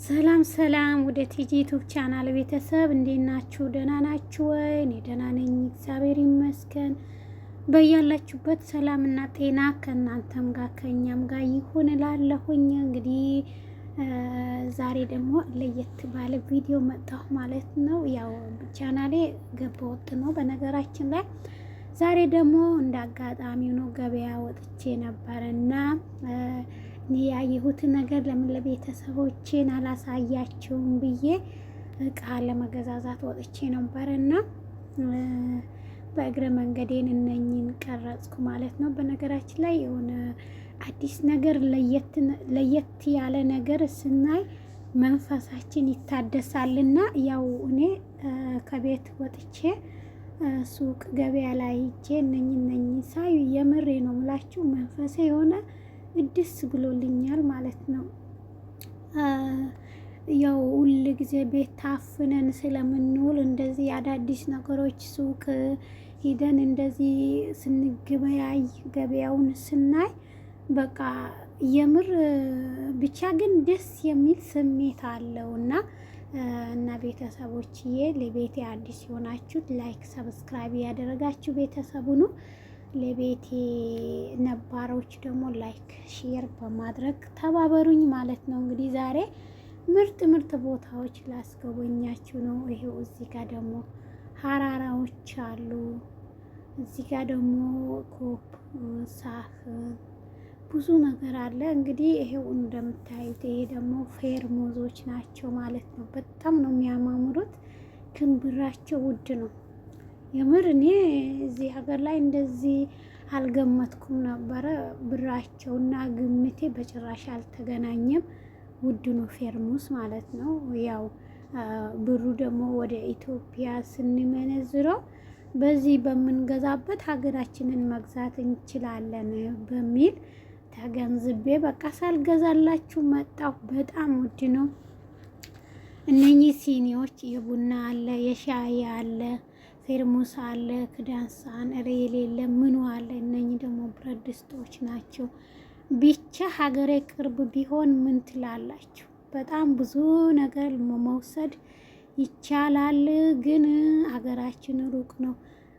ሰላም ሰላም ወደ ቲጂ ዩቲዩብ ቻናል ቤተሰብ እንዴት ናችሁ? ደህና ናችሁ ወይ? እኔ ደህና ነኝ፣ እግዚአብሔር ይመስገን። በያላችሁበት ሰላምና ጤና ከእናንተም ጋር ከእኛም ጋር ይሁን እላለሁኝ። እንግዲህ ዛሬ ደግሞ ለየት ባለ ቪዲዮ መጣሁ ማለት ነው። ያው ቻናሌ ገባ ወጥ ነው በነገራችን ላይ። ዛሬ ደግሞ እንደ አጋጣሚው ነው ገበያ ወጥቼ ነበርና ያየሁትን ነገር ለምን ለቤተሰቦቼን አላሳያቸውም ብዬ እቃ ለመገዛዛት ወጥቼ ነበርና በእግረ መንገዴን እነኝን ቀረጽኩ ማለት ነው። በነገራችን ላይ የሆነ አዲስ ነገር ለየት ያለ ነገር ስናይ መንፈሳችን ይታደሳልና ያው እኔ ከቤት ወጥቼ ሱቅ ገበያ ላይ ሂጄ እነኝ ሳይ የምሬ ነው የምላችሁ መንፈሴ የሆነ ደስ ብሎልኛል ማለት ነው። ያው ሁል ጊዜ ቤት ታፍነን ስለምንውል እንደዚህ አዳዲስ ነገሮች ሱቅ ሂደን እንደዚህ ስንገበያይ ገበያውን ስናይ በቃ የምር ብቻ ግን ደስ የሚል ስሜት አለውና እና ቤተሰቦችዬ ለቤቴ አዲስ የሆናችሁት ላይክ ሰብስክራይብ ያደረጋችሁ ቤተሰቡ ነው። ለቤቴ ነባሮች ደግሞ ላይክ ሼር በማድረግ ተባበሩኝ ማለት ነው። እንግዲህ ዛሬ ምርጥ ቦታዎች ላስጎበኛችሁ ነው። ይሄው እዚህ ጋር ደግሞ ሀራራዎች አሉ። እዚህ ጋር ደግሞ ኮፕ ሳህን ብዙ ነገር አለ። እንግዲህ ይሄው እንደምታዩት ይሄ ደግሞ ፌርሙዞች ናቸው ማለት ነው። በጣም ነው የሚያማምሩት፣ ግን ብራቸው ውድ ነው። የምር እኔ እዚህ ሀገር ላይ እንደዚህ አልገመትኩም ነበረ። ብራቸውና ግምቴ በጭራሽ አልተገናኘም። ውድ ነው ፌርሙስ ማለት ነው። ያው ብሩ ደግሞ ወደ ኢትዮጵያ ስንመነዝረው በዚህ በምንገዛበት ሀገራችንን መግዛት እንችላለን በሚል ተገንዝቤ በቃ ሳልገዛላችሁ መጣሁ። በጣም ውድ ነው። እነኚህ ሲኒዎች የቡና አለ፣ የሻይ አለ፣ ፌርሙስ አለ፣ ክዳን ሳህን የሌለ ምኑ አለ። እነኚህ ደግሞ ብረት ድስቶች ናቸው። ብቻ ሀገሬ ቅርብ ቢሆን ምን ትላላችሁ? በጣም ብዙ ነገር መውሰድ ይቻላል፣ ግን ሀገራችን ሩቅ ነው።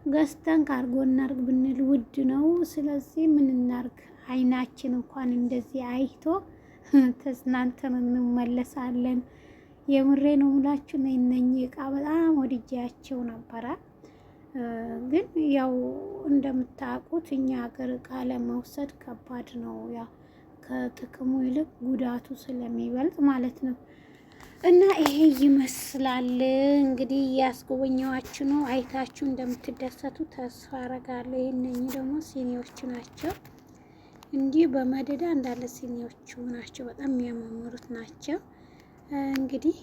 ገዝተን ካርጎ እናርግ ብንል ውድ ነው። ስለዚህ ምን እናርግ? አይናችን እንኳን እንደዚህ አይቶ ተዝናንተን እንመለሳለን። የምሬ ነው ሙላችሁ። እነኚህ እቃ በጣም ወድጃቸው ነበረ። ግን ያው እንደምታውቁት እኛ ሀገር እቃ ለመውሰድ ከባድ ነው። ያው ከጥቅሙ ይልቅ ጉዳቱ ስለሚበልጥ ማለት ነው። እና ይሄ ይመስላል እንግዲህ ያስጎበኘዋችሁ ነው። አይታችሁ እንደምትደሰቱ ተስፋ አረጋለሁ። እነኚህ ደግሞ ሲኒዎቹ ናቸው። እንዲህ በመደዳ እንዳለ ሲኒዎቹ ናቸው። በጣም የሚያማምሩት ናቸው። እንግዲህ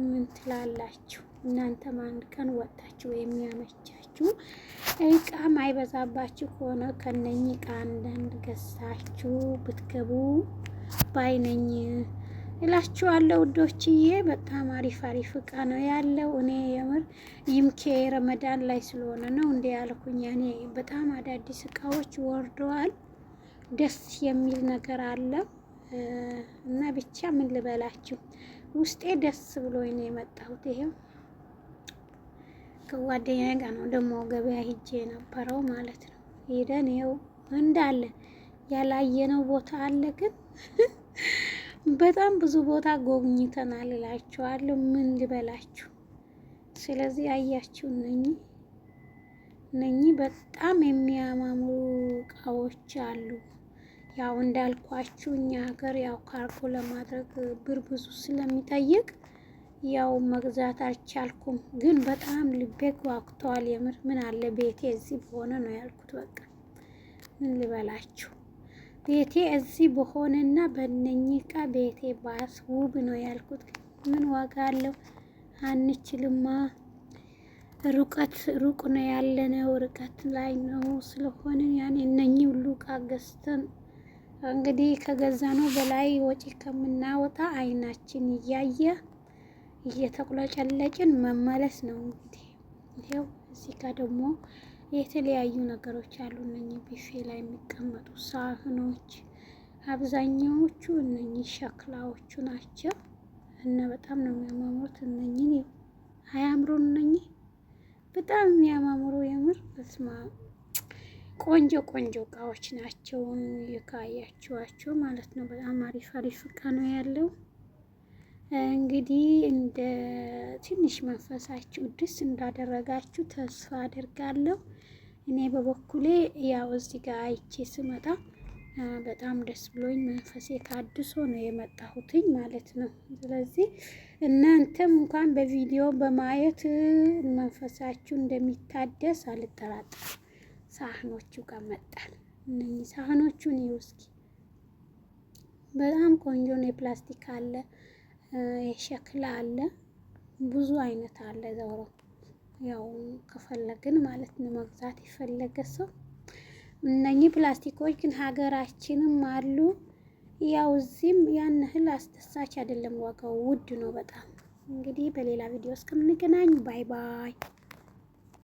ምን ትላላችሁ? እናንተም አንድ ቀን ወጣችሁ የሚያመቻችሁ እቃ ማይበዛባችሁ ከሆነ ከነኚህ እቃ አንዳንድ ገዝታችሁ ብትገቡ ባይነኝ እላችኋለሁ ውዶችዬ። በጣም አሪፍ እቃ ነው ያለው። እኔ የምር ይምኬ ረመዳን ላይ ስለሆነ ነው እንደ ያልኩኝ። እኔ በጣም አዳዲስ እቃዎች ወርደዋል። ደስ የሚል ነገር አለ እና ብቻ ምን ልበላችሁ ውስጤ ደስ ብሎኝ ነው የመጣሁት። ይሄው ከጓደኛዬ ጋር ነው ደግሞ ገበያ ሂጄ የነበረው ማለት ነው። ሄደን ይኸው እንዳለ ያላየነው ቦታ አለ፣ ግን በጣም ብዙ ቦታ ጎብኝተናል እላችኋለሁ። ምን ልበላችሁ። ስለዚህ አያችሁ እነኚህ በጣም የሚያማምሩ እቃዎች አሉ። ያው እንዳልኳችሁ እኛ ሀገር ያው ካርጎ ለማድረግ ብር ብዙ ስለሚጠይቅ ያው መግዛት አልቻልኩም። ግን በጣም ልቤ ጓጉቷል። የምር ምን አለ ቤቴ እዚህ በሆነ ነው ያልኩት። በቃ ምን ልበላችሁ ቤቴ እዚህ በሆነና በእነኚህ እቃ ቤቴ ባስ ውብ ነው ያልኩት። ምን ዋጋ አለው? አንችልማ። ሩቅ ነው ያለነው፣ ርቀት ላይ ነው ስለሆነ ያኔ እነኚህ ሁሉ እቃ ገዝተን እንግዲህ ከገዛነው በላይ ወጪ ከምናወጣ አይናችን እያየ እየተቁለጨለጭን መመለስ ነው። እንግዲህ ይሄው እዚህ ጋር ደግሞ የተለያዩ ነገሮች አሉ። እነኚህ ቢፌ ላይ የሚቀመጡ ሳህኖች አብዛኛዎቹ እነኚህ ሸክላዎቹ ናቸው። እና በጣም ነው የሚያማምሩት። እነኚህ አያምሩን? እነኚህ በጣም የሚያማምሩ የምር በስማ ቆንጆ ቆንጆ እቃዎች ናቸው የካያችኋቸው ማለት ነው። በጣም አሪፍ አሪፍ እቃ ነው ያለው። እንግዲህ እንደ ትንሽ መንፈሳችሁ ደስ እንዳደረጋችሁ ተስፋ አደርጋለሁ። እኔ በበኩሌ ያው እዚህ ጋር አይቼ ስመጣ በጣም ደስ ብሎኝ መንፈሴ ታድሶ ነው የመጣሁትኝ ማለት ነው። ስለዚህ እናንተም እንኳን በቪዲዮ በማየት መንፈሳችሁ እንደሚታደስ አልጠራጠርም። ሳህኖቹ ጋር መጣል እነኚህ ሳህኖቹን ይኸው እስኪ በጣም ቆንጆ ነው። የፕላስቲክ አለ፣ የሸክላ አለ፣ ብዙ አይነት አለ። ዞሮ ያው ከፈለግን ማለት ነው መግዛት የፈለገ ሰው እነኚህ ፕላስቲኮች ግን ሀገራችንም አሉ። ያው እዚህም ያን ያህል አስደሳች አይደለም፣ ዋጋው ውድ ነው በጣም። እንግዲህ በሌላ ቪዲዮ እስከምንገናኝ ባይ ባይ።